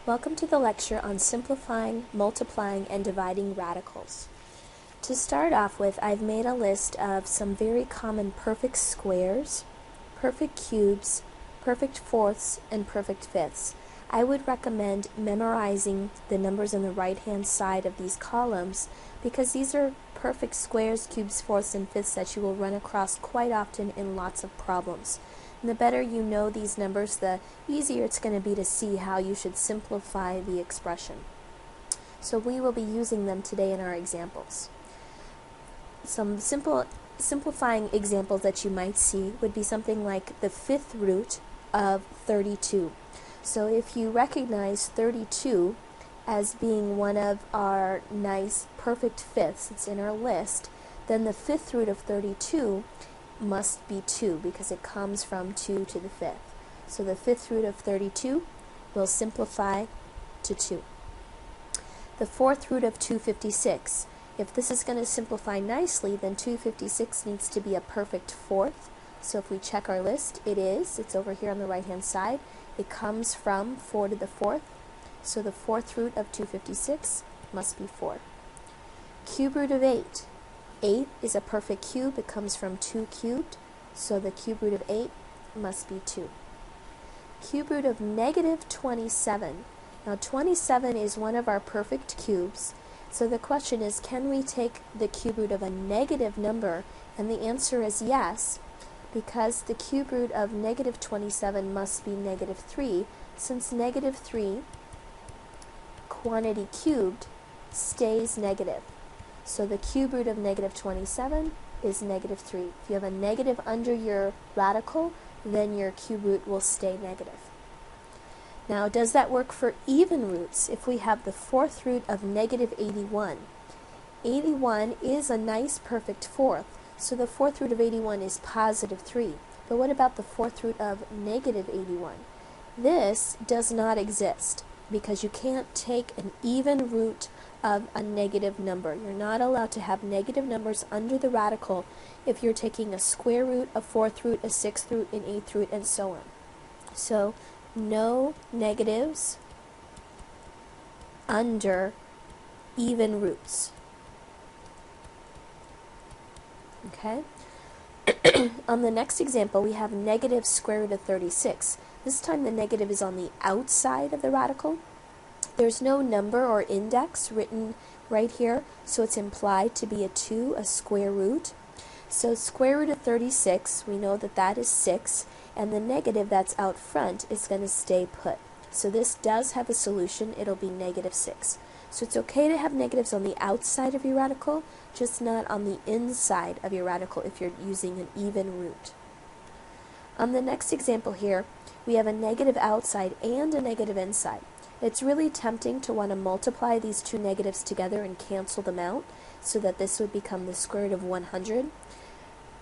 Welcome to the lecture on simplifying, multiplying, and dividing radicals. To start off with, I've made a list of some very common perfect squares, perfect cubes, perfect fourths, and perfect fifths. I would recommend memorizing the numbers on the right-hand side of these columns because these are perfect squares, cubes, fourths, and fifths that you will run across quite often in lots of problems. And the better you know these numbers, the easier it's going to be to see how you should simplify the expression. So we will be using them today in our examples. Some simplifying examples that you might see would be something like the fifth root of 32. So if you recognize 32 as being one of our nice perfect fifths, it's in our list, then the fifth root of 32 must be 2 because it comes from 2 to the fifth. So the fifth root of 32 will simplify to 2. The fourth root of 256. If this is going to simplify nicely, then 256 needs to be a perfect fourth. So if we check our list, it is. It's over here on the right-hand side. It comes from 4 to the fourth. So the fourth root of 256 must be 4. Cube root of 8. 8 is a perfect cube. It comes from 2 cubed. So the cube root of 8 must be 2. Cube root of negative 27. Now 27 is one of our perfect cubes. So the question is, can we take the cube root of a negative number? And the answer is yes, because the cube root of negative 27 must be negative 3, since negative 3, quantity cubed, stays negative. So the cube root of negative 27 is negative 3. If you have a negative under your radical, then your cube root will stay negative. Now, does that work for even roots? If we have the fourth root of negative 81, 81 is a nice perfect fourth, so the fourth root of 81 is positive 3. But what about the fourth root of negative 81? This does not exist because you can't take an even root of a negative number. You're not allowed to have negative numbers under the radical if you're taking a square root, a fourth root, a sixth root, an eighth root, and so on. So no negatives under even roots. Okay? On the next example, we have negative square root of 36. This time the negative is on the outside of the radical. There's no number or index written right here, so it's implied to be a 2, a square root. So square root of 36, we know that that is 6, and the negative that's out front is going to stay put. So this does have a solution. It'll be negative 6. So it's okay to have negatives on the outside of your radical, just not on the inside of your radical if you're using an even root. On the next example here, we have a negative outside and a negative inside. It's really tempting to want to multiply these two negatives together and cancel them out so that this would become the square root of 100.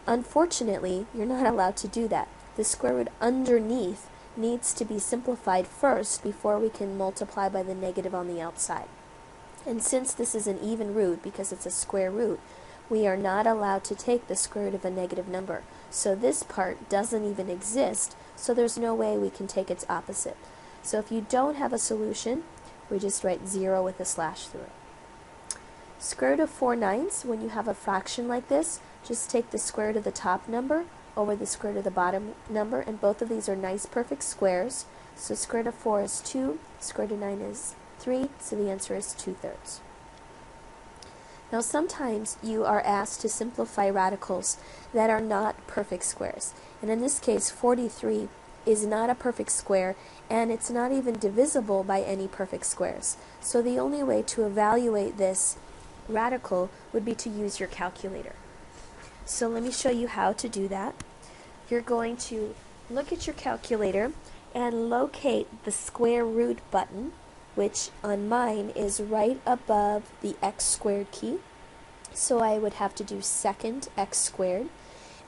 Unfortunately, you're not allowed to do that. The square root underneath needs to be simplified first before we can multiply by the negative on the outside. And since this is an even root, because it's a square root, we are not allowed to take the square root of a negative number. So this part doesn't even exist, so there's no way we can take its opposite. So if you don't have a solution, we just write 0 with a slash through it. Square root of 4/9, when you have a fraction like this, just take the square root of the top number over the square root of the bottom number, and both of these are nice perfect squares. So square root of 4 is 2, square root of 9 is 3, so the answer is 2/3. Now sometimes you are asked to simplify radicals that are not perfect squares. And in this case, 43 is not a perfect square, and it's not even divisible by any perfect squares. So the only way to evaluate this radical would be to use your calculator. So let me show you how to do that. You're going to look at your calculator and locate the square root button, which on mine is right above the x squared key. So I would have to do second x squared.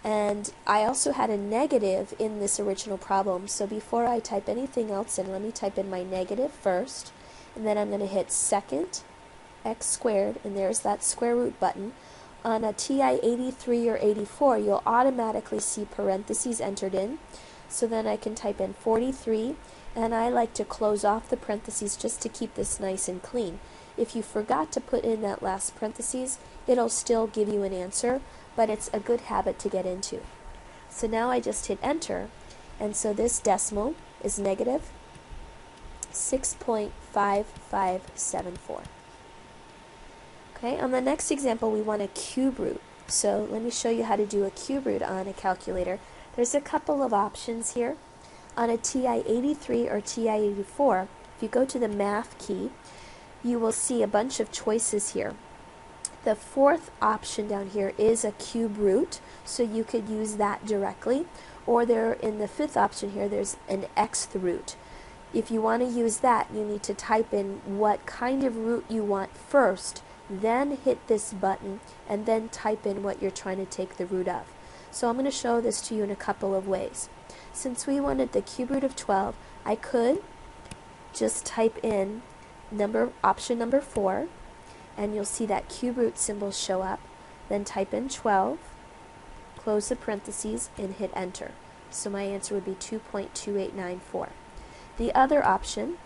And I also had a negative in this original problem, so before I type anything else in, let me type in my negative first, and then I'm going to hit second x squared, and there's that square root button. On a TI 83 or 84, you'll automatically see parentheses entered in. So then I can type in 43, and I like to close off the parentheses just to keep this nice and clean. If you forgot to put in that last parentheses, it'll still give you an answer, but it's a good habit to get into. So now I just hit enter, and so this decimal is negative 6.5574. Okay, on the next example we want a cube root. So let me show you how to do a cube root on a calculator. There's a couple of options here. On a TI-83 or TI-84, if you go to the math key, you will see a bunch of choices here. The fourth option down here is a cube root, so you could use that directly. Or there, in the fifth option here, there's an xth root. If you want to use that, you need to type in what kind of root you want first, then hit this button, and then type in what you're trying to take the root of. So I'm going to show this to you in a couple of ways. Since we wanted the cube root of 12, I could just type in option number 4, and you'll see that cube root symbol show up. Then type in 12, close the parentheses, and hit enter. So my answer would be 2.2894. The other option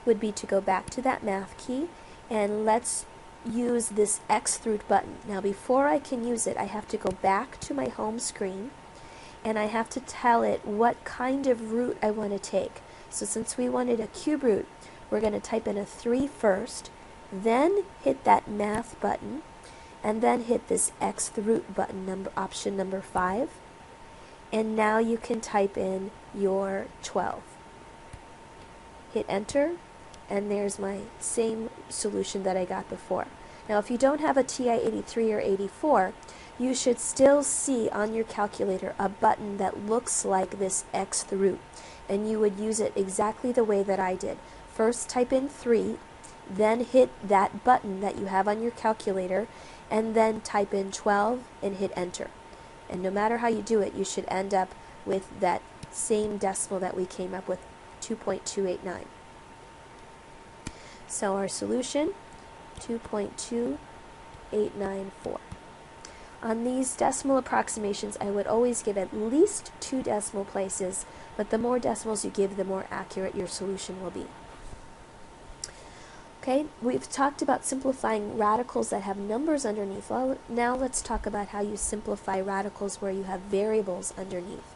would be to go back to that math key, and let's use this xth root button. Now before I can use it, I have to go back to my home screen, and I have to tell it what kind of root I want to take. So since we wanted a cube root, we're going to type in a 3 first, then hit that math button, and then hit this xth root button, option number 5, and now you can type in your 12. Hit enter, and there's my same solution that I got before. Now if you don't have a TI-83 or 84, you should still see on your calculator a button that looks like this xth root, and you would use it exactly the way that I did. First type in 3, then hit that button that you have on your calculator, and then type in 12 and hit enter. And no matter how you do it, you should end up with that same decimal that we came up with, 2.289. So our solution, 2.2894. On these decimal approximations, I would always give at least 2 decimal places, but the more decimals you give, the more accurate your solution will be. Okay, we've talked about simplifying radicals that have numbers underneath. Well, now let's talk about how you simplify radicals where you have variables underneath.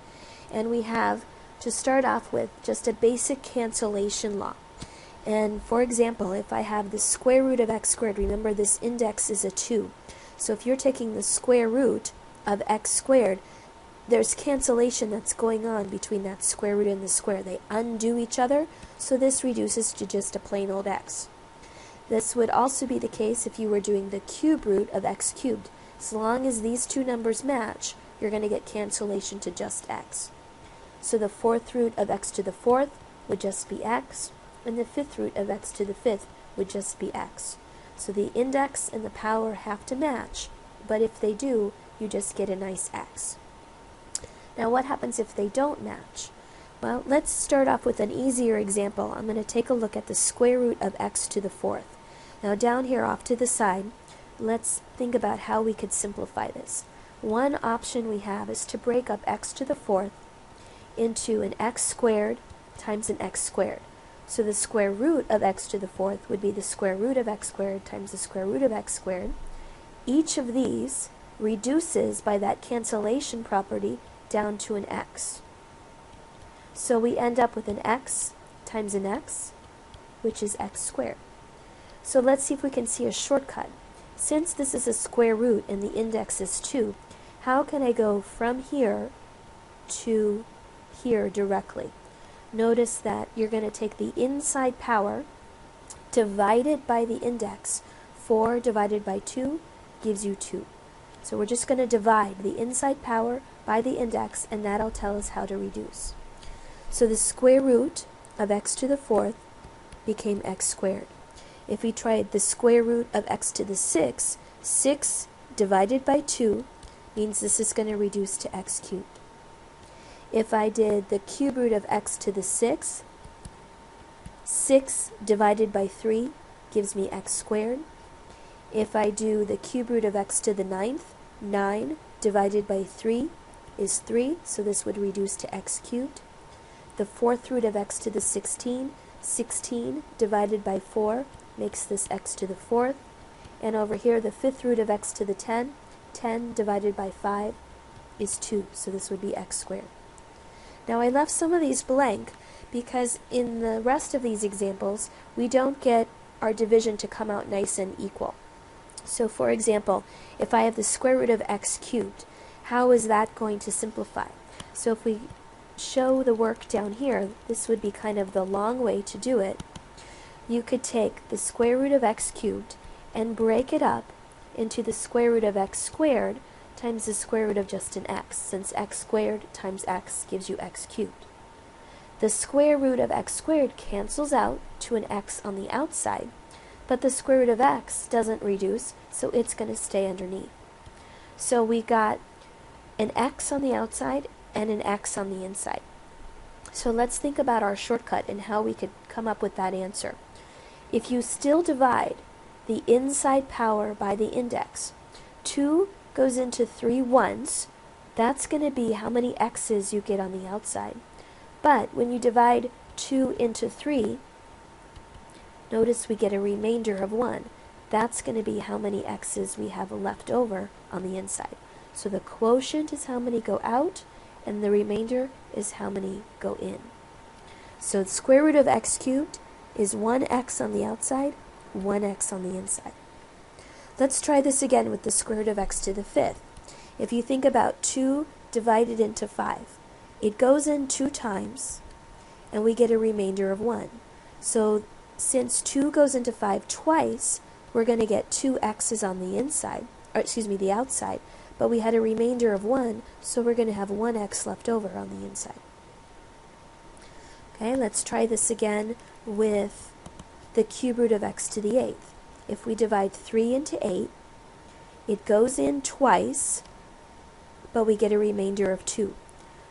And we have, to start off with, just a basic cancellation law. And for example, if I have the square root of x squared, remember this index is a 2. So if you're taking the square root of x squared, there's cancellation that's going on between that square root and the square. They undo each other, so this reduces to just a plain old x. This would also be the case if you were doing the cube root of x cubed. As long as these two numbers match, you're going to get cancellation to just x. So the fourth root of x to the fourth would just be x, and the fifth root of x to the fifth would just be x. So the index and the power have to match, but if they do, you just get a nice x. Now what happens if they don't match? Well, let's start off with an easier example. I'm going to take a look at the square root of x to the fourth. Now down here off to the side, let's think about how we could simplify this. One option we have is to break up x to the fourth into an x squared times an x squared. So the square root of x to the fourth would be the square root of x squared times the square root of x squared. Each of these reduces by that cancellation property down to an x. So we end up with an x times an x, which is x squared. So let's see if we can see a shortcut. Since this is a square root and the index is 2, how can I go from here to here directly? Notice that you're going to take the inside power divided by the index. 4 divided by 2 gives you 2. So we're just going to divide the inside power by the index, and that'll tell us how to reduce. So the square root of x to the fourth became x squared. If we tried the square root of x to the 6, 6 divided by 2 means this is going to reduce to x cubed. If I did the cube root of x to the 6, 6 divided by 3 gives me x squared. If I do the cube root of x to the 9th, 9 divided by 3 is 3, so this would reduce to x cubed. The fourth root of x to the 16, 16 divided by 4 makes this x to the fourth. And over here, the fifth root of x to the 10, 10 divided by 5 is 2, so this would be x squared. Now I left some of these blank because in the rest of these examples, we don't get our division to come out nice and equal. So for example, if I have the square root of x cubed, how is that going to simplify? So if we show the work down here, this would be kind of the long way to do it. You could take the square root of x cubed and break it up into the square root of x squared times the square root of just an x, since x squared times x gives you x cubed. The square root of x squared cancels out to an x on the outside, but the square root of x doesn't reduce, so it's going to stay underneath. So we got an x on the outside and an x on the inside. So let's think about our shortcut and how we could come up with that answer. If you still divide the inside power by the index, 2 goes into 3 ones, that's going to be how many x's you get on the outside. But when you divide 2 into 3, notice we get a remainder of 1. That's going to be how many x's we have left over on the inside. So the quotient is how many go out, and the remainder is how many go in. So the square root of x cubed is 1x on the outside, 1x on the inside. Let's try this again with the square root of x to the fifth. If you think about 2 divided into 5, it goes in 2 times, and we get a remainder of 1. So since 2 goes into 5 twice, we're going to get 2 x's on the inside, or excuse me, the outside, but we had a remainder of 1, so we're going to have 1x left over on the inside. Okay, let's try this again with the cube root of x to the eighth. If we divide 3 into 8, it goes in twice, but we get a remainder of 2.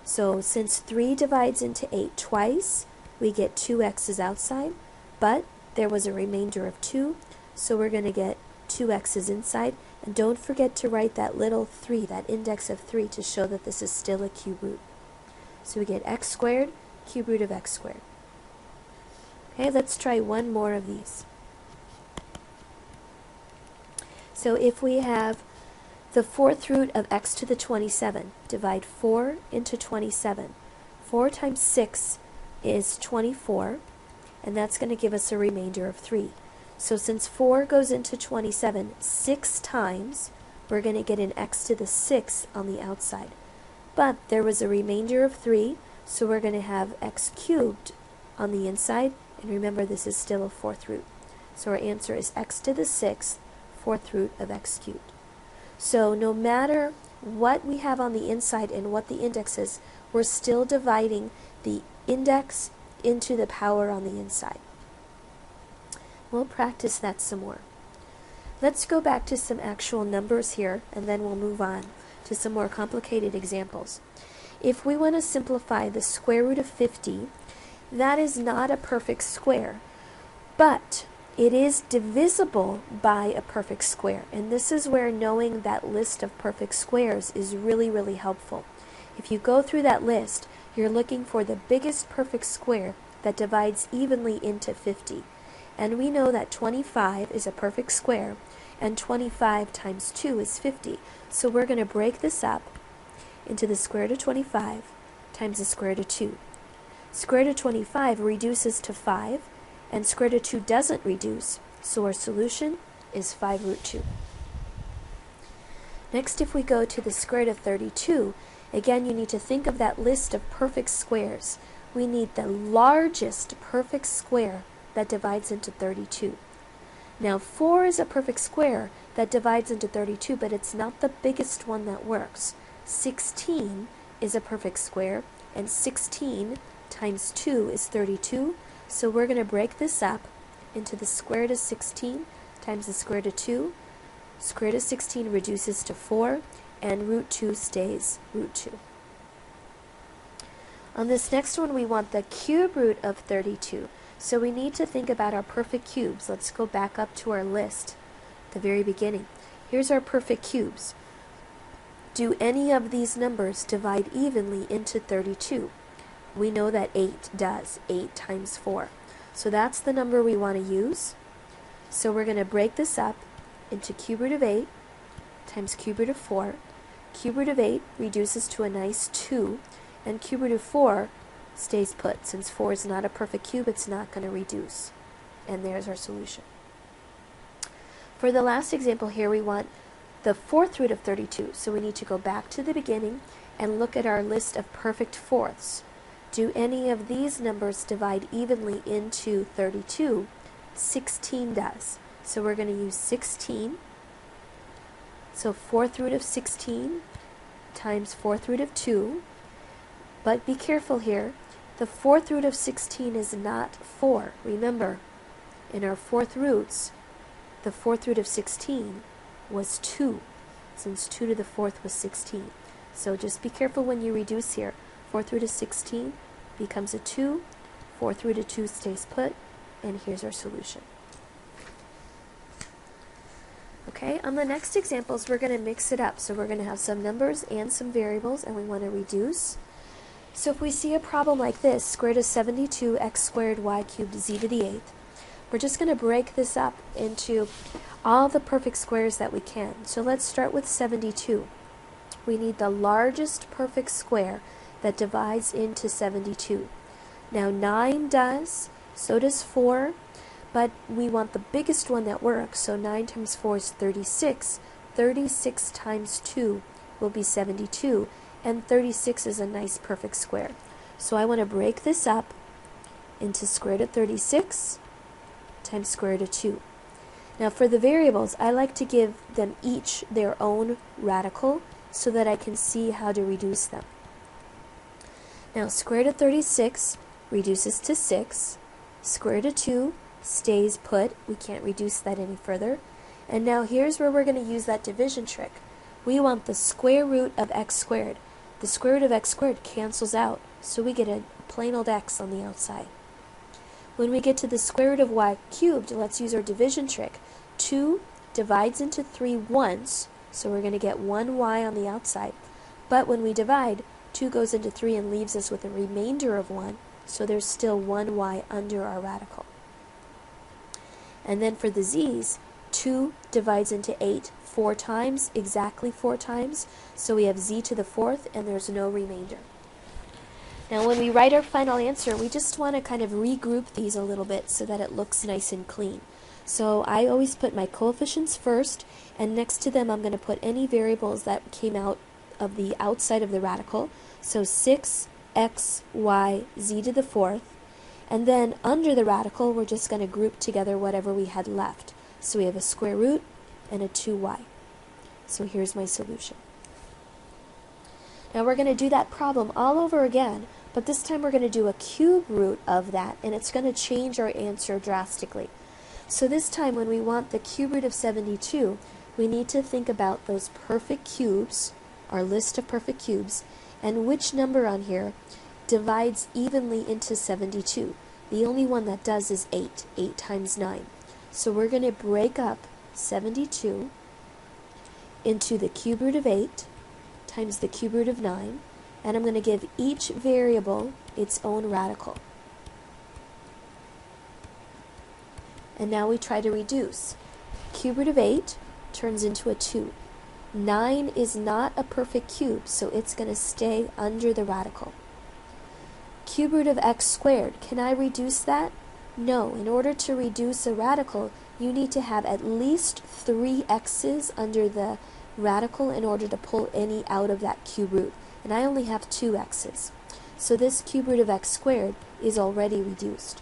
So since 3 divides into 8 twice, we get 2 x's outside, but there was a remainder of 2, so we're going to get 2 x's inside. And don't forget to write that little 3, that index of 3, to show that this is still a cube root. So we get x squared, cube root of x squared. Okay, let's try one more of these. So if we have the fourth root of x to the 27, divide 4 into 27. 4 times 6 is 24, and that's going to give us a remainder of 3. So since 4 goes into 27 6 times, we're going to get an x to the 6 on the outside. But there was a remainder of 3, so we're going to have x cubed on the inside, and remember this is still a fourth root. So our answer is x to the 6th, fourth root of x cubed. So no matter what we have on the inside and what the index is, we're still dividing the index into the power on the inside. We'll practice that some more. Let's go back to some actual numbers here, and then we'll move on to some more complicated examples. If we want to simplify the square root of 50, that is not a perfect square, but it is divisible by a perfect square, and this is where knowing that list of perfect squares is really, really helpful. If you go through that list, you're looking for the biggest perfect square that divides evenly into 50. And we know that 25 is a perfect square, and 25 times 2 is 50. So we're going to break this up into the square root of 25 times the square root of 2. Square root of 25 reduces to 5, and square root of 2 doesn't reduce, so our solution is 5 root 2. Next, if we go to the square root of 32, again you need to think of that list of perfect squares. We need the largest perfect square that divides into 32. Now 4 is a perfect square that divides into 32, but it's not the biggest one that works. 16 is a perfect square, and 16 times 2 is 32, so we're going to break this up into the square root of 16 times the square root of 2. Square root of 16 reduces to 4, and root 2 stays root 2. On this next one, we want the cube root of 32. So we need to think about our perfect cubes. Let's go back up to our list at the very beginning. Here's our perfect cubes. Do any of these numbers divide evenly into 32? We know that 8 does, 8 times 4. So that's the number we want to use. So we're going to break this up into cube root of 8 times cube root of 4. Cube root of 8 reduces to a nice 2, and cube root of 4 stays put. Since 4 is not a perfect cube, it's not going to reduce. And there's our solution. For the last example here, we want the fourth root of 32. So we need to go back to the beginning and look at our list of perfect fourths. Do any of these numbers divide evenly into 32? 16 does. So we're going to use 16. So fourth root of 16 times fourth root of 2. But be careful here. The fourth root of 16 is not 4. Remember, in our fourth roots, the fourth root of 16 was 2, since 2 to the fourth was 16. So just be careful when you reduce here. Fourth root of 16 becomes a 2, fourth root of 2 stays put, and here's our solution. Okay, on the next examples, we're going to mix it up. So we're going to have some numbers and some variables, and we want to reduce. So if we see a problem like this, square root of 72 x squared y cubed z to the 8th, we're just going to break this up into all the perfect squares that we can. So let's start with 72. We need the largest perfect square that divides into 72. Now 9 does, so does 4, but we want the biggest one that works, so 9 times 4 is 36. 36 times 2 will be 72, and 36 is a nice perfect square. So I want to break this up into square root of 36 times square root of 2. Now for the variables, I like to give them each their own radical so that I can see how to reduce them. Now square root of 36 reduces to 6. Square root of 2 stays put. We can't reduce that any further. And now here's where we're going to use that division trick. We want the square root of x squared. The square root of x squared cancels out, so we get a plain old x on the outside. When we get to the square root of y cubed, let's use our division trick. 2 divides into 3 once, so we're going to get 1y on the outside. But when we divide, 2 goes into 3 and leaves us with a remainder of 1, so there's still 1y under our radical. And then for the z's, 2 divides into 8 4 times, exactly 4 times, so we have z to the 4th, and there's no remainder. Now when we write our final answer, we just want to kind of regroup these a little bit so that it looks nice and clean. So I always put my coefficients first, and next to them I'm going to put any variables that came out of the outside of the radical. So 6x, y, z to the 4th. And then under the radical, we're just going to group together whatever we had left. So we have a square root and a 2y. So here's my solution. Now we're going to do that problem all over again, but this time we're going to do a cube root of that, and it's going to change our answer drastically. So this time when we want the cube root of 72, we need to think about those perfect cubes, our list of perfect cubes, and which number on here divides evenly into 72. The only one that does is 8, 8 times 9. So we're going to break up 72 into the cube root of 8 times the cube root of 9, and I'm going to give each variable its own radical. And now we try to reduce. Cube root of 8 turns into a 2. 9 is not a perfect cube, so it's going to stay under the radical. Cube root of x squared, can I reduce that? No, in order to reduce a radical, you need to have at least 3 x's under the radical in order to pull any out of that cube root. And I only have 2 x's. So this cube root of x squared is already reduced.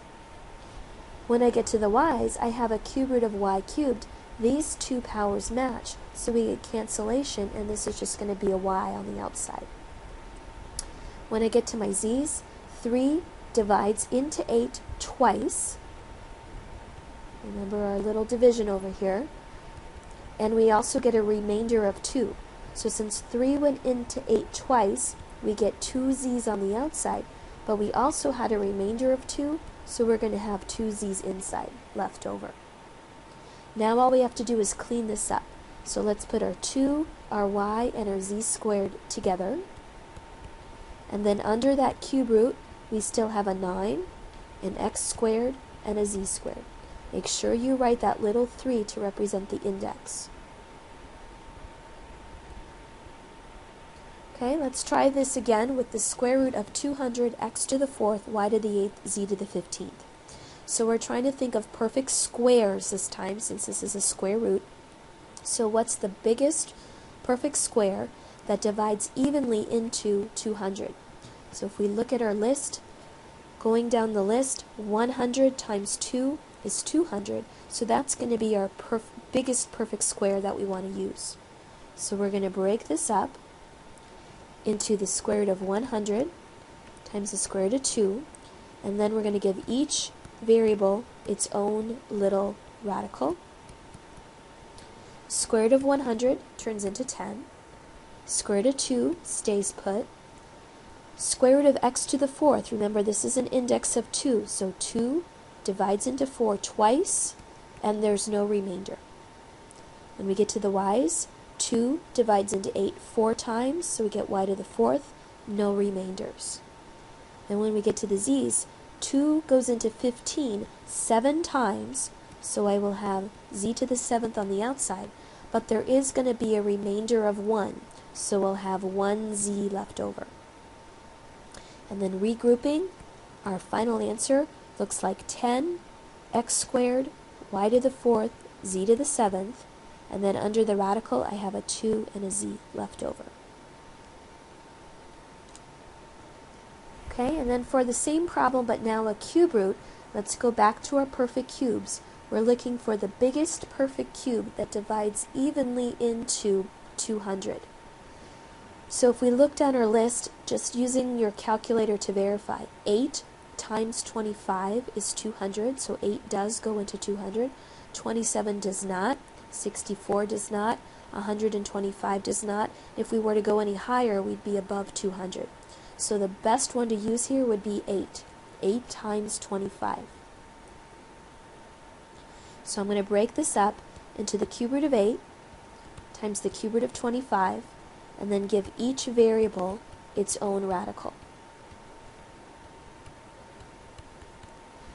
When I get to the y's, I have a cube root of y cubed. These two powers match, so we get cancellation, and this is just going to be a y on the outside. When I get to my z's, 3 divides into 8 twice. Remember our little division over here. And we also get a remainder of 2. So since 3 went into 8 twice, we get 2 z's on the outside, but we also had a remainder of 2, so we're going to have 2 z's inside left over. Now all we have to do is clean this up. So let's put our 2, our y and our z squared together. And then under that cube root, we still have a 9, an x squared, and a z squared. Make sure you write that little 3 to represent the index. Okay, let's try this again with the square root of 200 x to the 4th, y to the 8th, z to the 15th. So we're trying to think of perfect squares this time, since this is a square root. So what's the biggest perfect square that divides evenly into 200? So if we look at our list, going down the list, 100 times 2 is 200. So that's going to be our biggest perfect square that we want to use. So we're going to break this up into the square root of 100 times the square root of 2, and then we're going to give each variable its own little radical. Square root of 100 turns into 10. Square root of 2 stays put. Square root of x to the 4th, remember this is an index of 2, so 2 divides into 4 twice, and there's no remainder. When we get to the y's, 2 divides into 8 4 times, so we get y to the 4th, no remainders. And when we get to the z's, 2 goes into 15 7 times, so I will have z to the 7th on the outside, but there is going to be a remainder of 1, so we'll have 1 z left over. And then regrouping, our final answer looks like 10 x squared, y to the 4th, z to the 7th, and then under the radical I have a 2 and a z left over. Okay, and then for the same problem but now a cube root, let's go back to our perfect cubes. We're looking for the biggest perfect cube that divides evenly into 200. So if we look down our list, just using your calculator to verify, 8 times 25 is 200, so 8 does go into 200. 27 does not, 64 does not, 125 does not. If we were to go any higher, we'd be above 200. So the best one to use here would be 8. 8 times 25. So I'm going to break this up into the cube root of 8 times the cube root of 25, and then give each variable its own radical.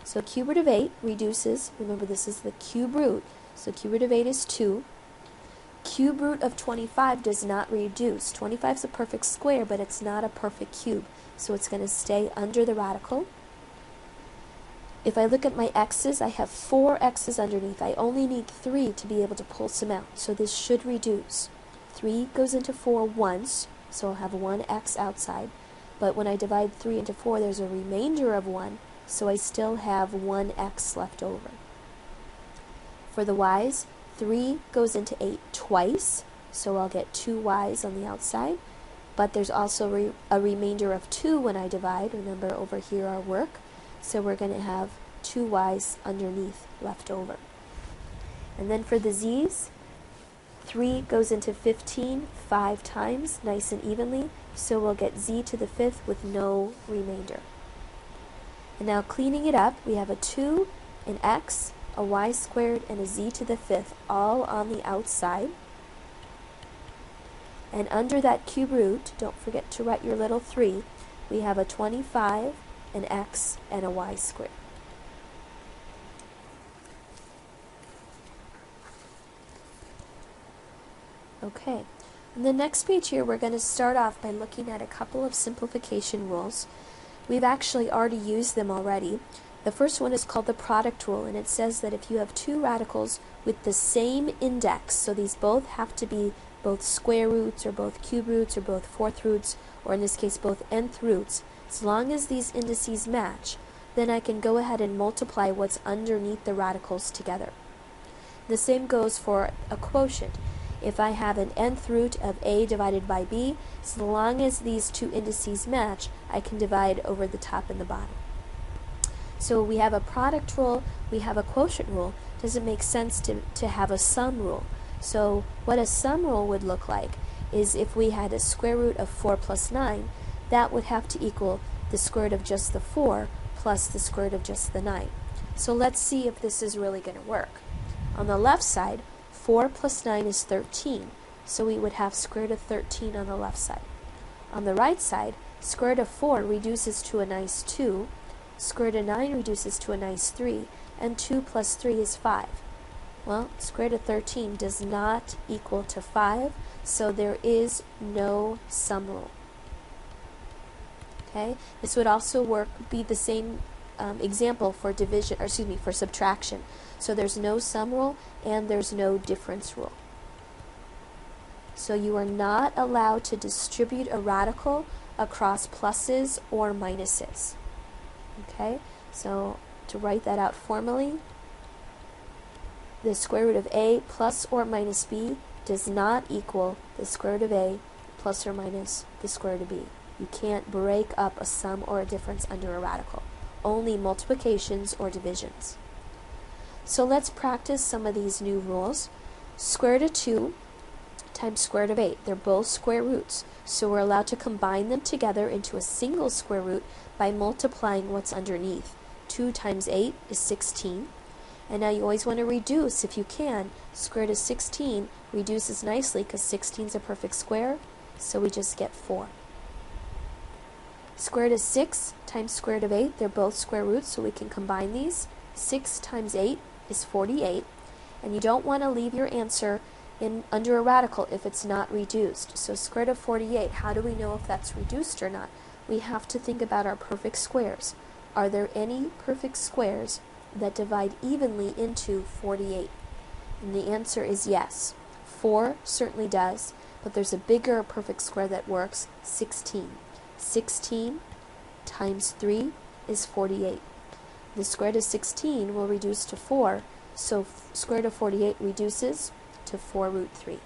So cube root of 8 reduces, remember this is the cube root, so cube root of 8 is 2. Cube root of 25 does not reduce. 25 is a perfect square, but it's not a perfect cube, so it's going to stay under the radical. If I look at my x's, I have 4 x's underneath. I only need 3 to be able to pull some out, so this should reduce. 3 goes into 4 once, so I'll have 1 x outside, but when I divide 3 into 4, there's a remainder of 1, so I still have 1 x left over. For the y's, 3 goes into 8 twice, so I'll get 2 y's on the outside, but there's also a remainder of 2 when I divide. Remember over here our work, so we're going to have 2 y's underneath left over. And then for the z's, 3 goes into 15 5 times, nice and evenly, so we'll get z to the 5th with no remainder. And now cleaning it up, we have a 2, an x, a y squared, and a z to the 5th, all on the outside. And under that cube root, don't forget to write your little 3, we have a 25, an x, and a y squared. Okay, on the next page here, we're going to start off by looking at a couple of simplification rules. We've actually already used them already. The first one is called the product rule, and it says that if you have two radicals with the same index, so these both have to be both square roots or both cube roots or both fourth roots, or in this case both nth roots, as long as these indices match, then I can go ahead and multiply what's underneath the radicals together. The same goes for a quotient. If I have an nth root of a divided by b, as long as these two indices match, I can divide over the top and the bottom. So we have a product rule, we have a quotient rule. Does it make sense to have a sum rule? So what a sum rule would look like is if we had a square root of 4 plus 9, that would have to equal the square root of just the 4 plus the square root of just the 9. So let's see if this is really going to work. On the left side, 4 plus 9 is 13. so we would have square root of 13 on the left side. On the right side, square root of 4 reduces to a nice 2, square root of 9 reduces to a nice 3, and 2 plus 3 is 5. Well, square root of 13 does not equal to 5, so there is no sum rule. Okay, this would also be the same example for for subtraction. So there's no sum rule and there's no difference rule. So you are not allowed to distribute a radical across pluses or minuses. Okay, so to write that out formally, the square root of a plus or minus b does not equal the square root of a plus or minus the square root of b. You can't break up a sum or a difference under a radical. Only multiplications or divisions. So let's practice some of these new rules. Square root of 2 times square root of 8. They're both square roots, so we're allowed to combine them together into a single square root by multiplying what's underneath. 2 times 8 is 16. And now you always want to reduce if you can. Square root of 16 reduces nicely because 16 is a perfect square, so we just get 4. Square root of 6 times square root of 8, they're both square roots, so we can combine these. 6 times 8 is 48, and you don't want to leave your answer under a radical if it's not reduced. So square root of 48, how do we know if that's reduced or not? We have to think about our perfect squares. Are there any perfect squares that divide evenly into 48? And the answer is yes. 4 certainly does, but there's a bigger perfect square that works, 16. 16 times 3 is 48. The square root of 16 will reduce to 4, so square root of 48 reduces to 4 root 3.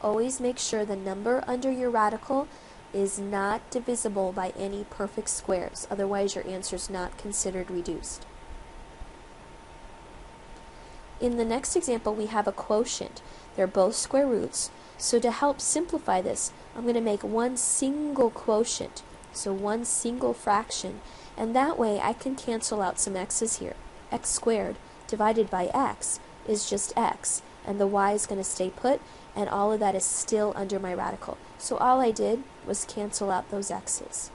Always make sure the number under your radical is not divisible by any perfect squares, otherwise your answer is not considered reduced. In the next example, we have a quotient. They're both square roots, so to help simplify this, I'm going to make one single quotient, so one single fraction, and that way I can cancel out some x's here. X squared divided by x is just x, and the y is going to stay put, and all of that is still under my radical. So all I did was cancel out those x's.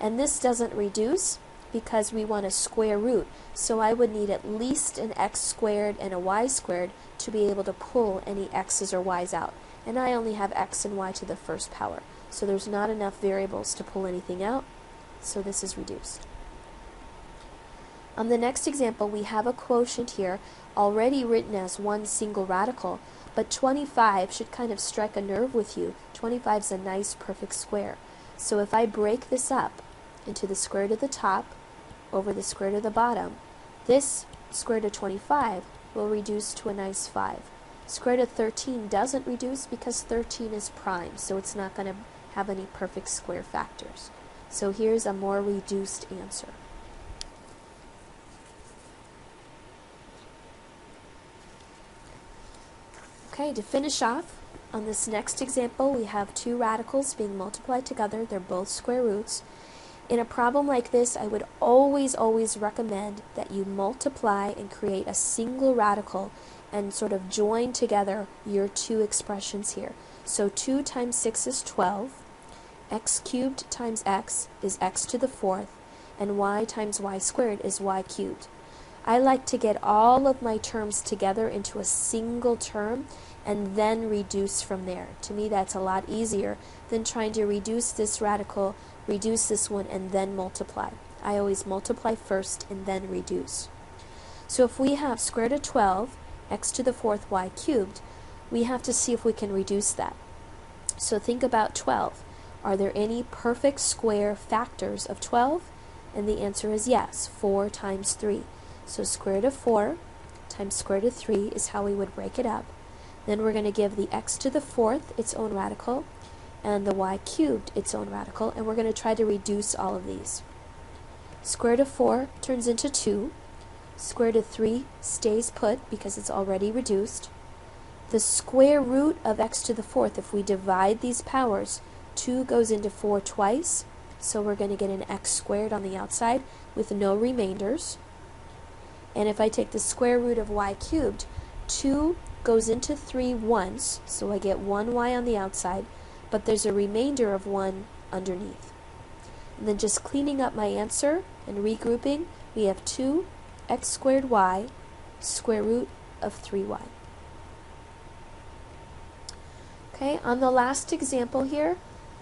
And this doesn't reduce because we want a square root, so I would need at least an x squared and a y squared to be able to pull any x's or y's out. And I only have x and y to the first power, so there's not enough variables to pull anything out, so this is reduced. On the next example, we have a quotient here already written as one single radical, but 25 should kind of strike a nerve with you. 25 is a nice perfect square. So if I break this up into the square root of the top over the square root of the bottom, this square root of 25 will reduce to a nice 5. Square root of 13 doesn't reduce because 13 is prime, so it's not going to have any perfect square factors. So here's a more reduced answer. Okay, to finish off, on this next example, we have two radicals being multiplied together. They're both square roots. In a problem like this, I would always recommend that you multiply and create a single radical and sort of join together your two expressions here. So 2 times 6 is 12, x cubed times x is x to the 4th, and y times y squared is y cubed. I like to get all of my terms together into a single term and then reduce from there. To me, that's a lot easier than trying to reduce this radical, reduce this one, and then multiply. I always multiply first and then reduce. So if we have square root of 12, x to the 4th y cubed, we have to see if we can reduce that. So think about 12. Are there any perfect square factors of 12? And the answer is yes, 4 times 3. So square root of 4 times square root of 3 is how we would break it up. Then we're going to give the x to the 4th its own radical, and the y cubed its own radical, and we're going to try to reduce all of these. Square root of 4 turns into 2. Square root of 3 stays put because it's already reduced. The square root of x to the 4th, if we divide these powers, 2 goes into 4 twice, so we're going to get an x squared on the outside with no remainders. And if I take the square root of y cubed, 2 goes into 3 once, so I get 1y on the outside, but there's a remainder of 1 underneath. And then just cleaning up my answer and regrouping, we have 2x squared y square root of 3y. Okay, on the last example here,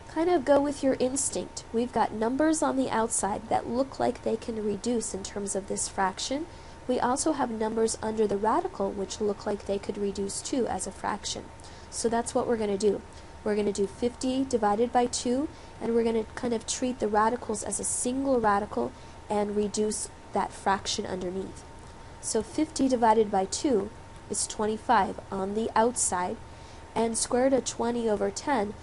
kind of go with your instinct. We've got numbers on the outside that look like they can reduce in terms of this fraction. We also have numbers under the radical which look like they could reduce too as a fraction. So that's what we're going to do. We're going to do 50 divided by 2, and we're going to kind of treat the radicals as a single radical and reduce that fraction underneath. So 50 divided by 2 is 25 on the outside, and square root of 20 over 10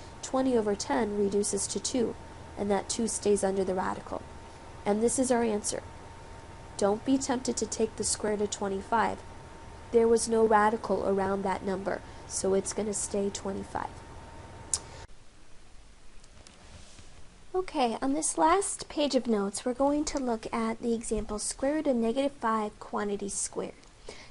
reduces to 2, and that 2 stays under the radical. And this is our answer. Don't be tempted to take the square root of 25. There was no radical around that number, so it's going to stay 25. Okay, on this last page of notes, we're going to look at the example square root of -5 quantity squared.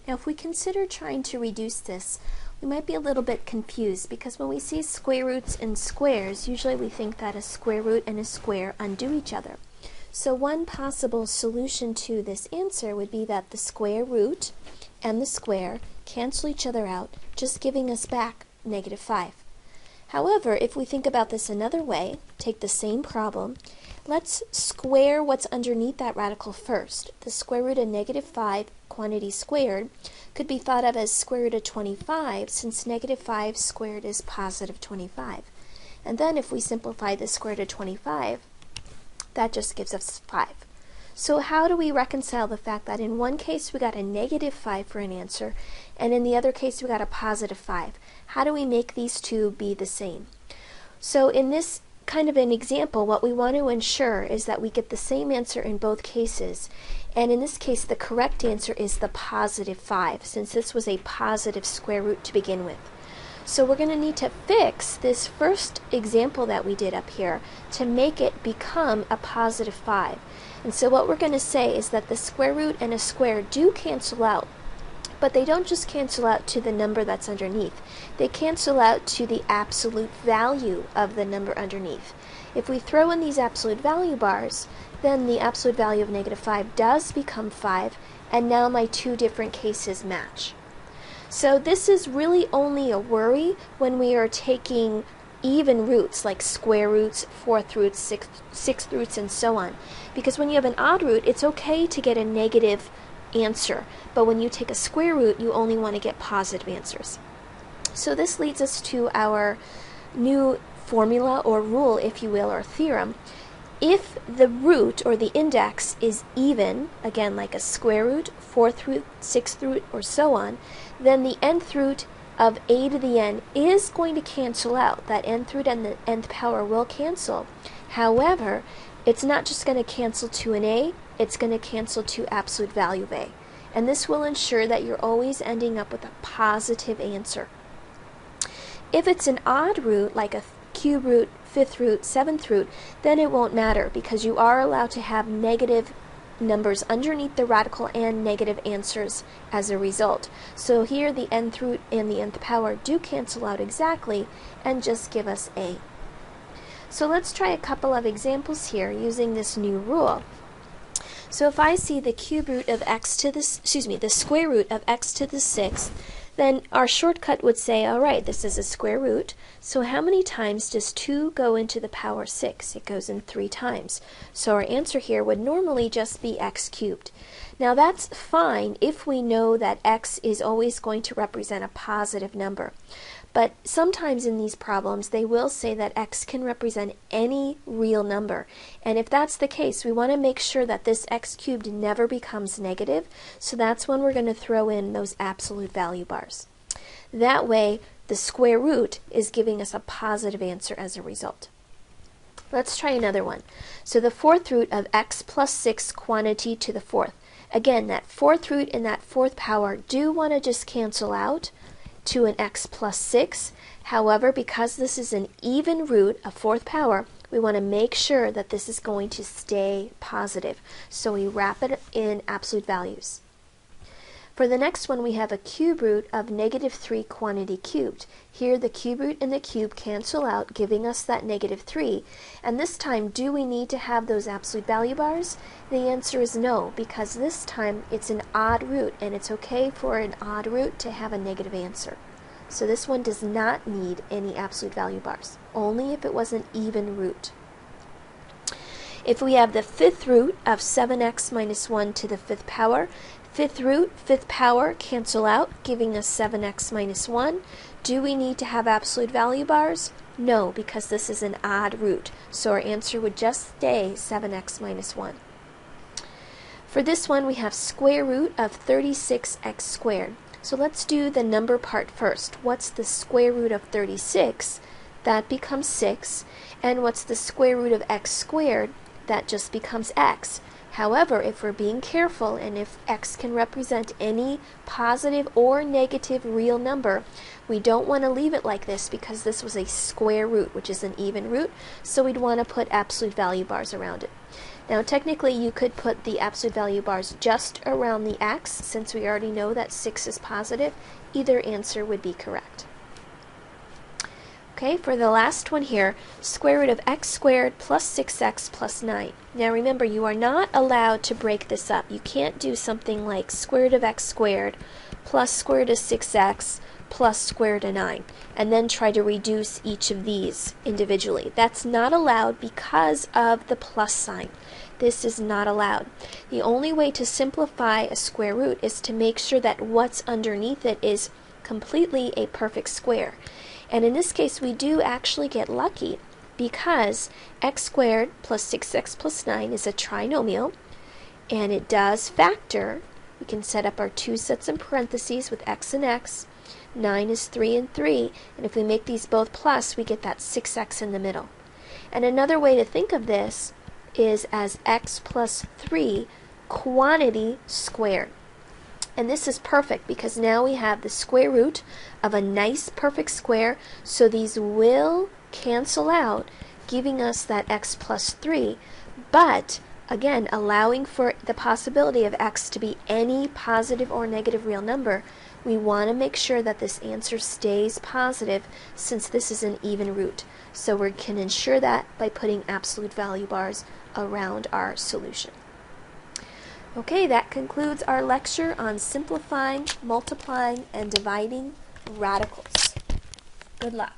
Now, if we consider trying to reduce this, we might be a little bit confused because when we see square roots and squares, usually we think that a square root and a square undo each other. So one possible solution to this answer would be that the square root and the square cancel each other out, just giving us back -5. However, if we think about this another way, take the same problem, let's square what's underneath that radical first. The square root of -5 quantity squared could be thought of as square root of 25, since -5 squared is positive 25. And then if we simplify the square root of 25, that just gives us 5. So how do we reconcile the fact that in one case we got a -5 for an answer, and in the other case we got a positive 5? How do we make these two be the same? So in this kind of an example, what we want to ensure is that we get the same answer in both cases. And in this case, the correct answer is the positive 5, since this was a positive square root to begin with. So we're going to need to fix this first example that we did up here to make it become a positive 5. And so what we're going to say is that the square root and a square do cancel out, but they don't just cancel out to the number that's underneath. They cancel out to the absolute value of the number underneath. If we throw in these absolute value bars, then the absolute value of -5 does become 5, and now my two different cases match. So this is really only a worry when we are taking even roots like square roots, fourth roots, sixth roots, and so on. Because when you have an odd root, it's okay to get a negative answer, but when you take a square root, you only want to get positive answers. So this leads us to our new formula or rule, if you will, or theorem. If the root or the index is even, again like a square root, fourth root, sixth root, or so on, then the nth root of a to the n is going to cancel out. That nth root and the nth power will cancel. However, it's not just going to cancel to an a, it's going to cancel to absolute value of a. And this will ensure that you're always ending up with a positive answer. If it's an odd root, like a cube root, fifth root, seventh root, then it won't matter because you are allowed to have negative numbers underneath the radical and negative answers as a result. So here the nth root and the nth power do cancel out exactly and just give us a. So let's try a couple of examples here using this new rule. So if I see the cube root of x to the, the square root of x to the 6th, then our shortcut would say, all right, this is a square root, so how many times does 2 go into the power 6? It goes in 3 times. So our answer here would normally just be x cubed. Now that's fine if we know that x is always going to represent a positive number. But sometimes in these problems, they will say that x can represent any real number. And if that's the case, we want to make sure that this x cubed never becomes negative. So that's when we're going to throw in those absolute value bars. That way, the square root is giving us a positive answer as a result. Let's try another one. So the fourth root of x plus 6 quantity to the fourth. Again, that fourth root and that fourth power do want to just cancel out to an x plus 6. However, because this is an even root, a fourth power, we want to make sure that this is going to stay positive. So we wrap it in absolute values. For the next one, we have a cube root of -3 quantity cubed. Here, the cube root and the cube cancel out, giving us that -3. And this time, do we need to have those absolute value bars? The answer is no, because this time it's an odd root, and it's okay for an odd root to have a negative answer. So this one does not need any absolute value bars, only if it was an even root. If we have the fifth root of 7x minus 1 to the fifth power, fifth root, fifth power cancel out, giving us 7x minus 1. Do we need to have absolute value bars? No, because this is an odd root, so our answer would just stay 7x minus 1. For this one, we have square root of 36x squared. So let's do the number part first. What's the square root of 36? That becomes 6. And what's the square root of x squared? That just becomes x. However, if we're being careful, and if x can represent any positive or negative real number, we don't want to leave it like this because this was a square root, which is an even root, so we'd want to put absolute value bars around it. Now, technically, you could put the absolute value bars just around the x, since we already know that 6 is positive. Either answer would be correct. Okay, for the last one here, square root of x squared plus 6x plus 9. Now remember, you are not allowed to break this up. You can't do something like square root of x squared plus square root of 6x plus square root of 9, and then try to reduce each of these individually. That's not allowed because of the plus sign. This is not allowed. The only way to simplify a square root is to make sure that what's underneath it is completely a perfect square. And in this case, we do actually get lucky because x squared plus 6x plus 9 is a trinomial, and it does factor. We can set up our two sets in parentheses with x and x. 9 is 3 and 3, and if we make these both plus, we get that 6x in the middle. And another way to think of this is as x plus 3 quantity squared. And this is perfect because now we have the square root of a nice perfect square, so these will cancel out, giving us that x plus 3, but again, allowing for the possibility of x to be any positive or negative real number. We want to make sure that this answer stays positive since this is an even root. So we can ensure that by putting absolute value bars around our solution. Okay, that concludes our lecture on simplifying, multiplying, and dividing radicals. Good luck.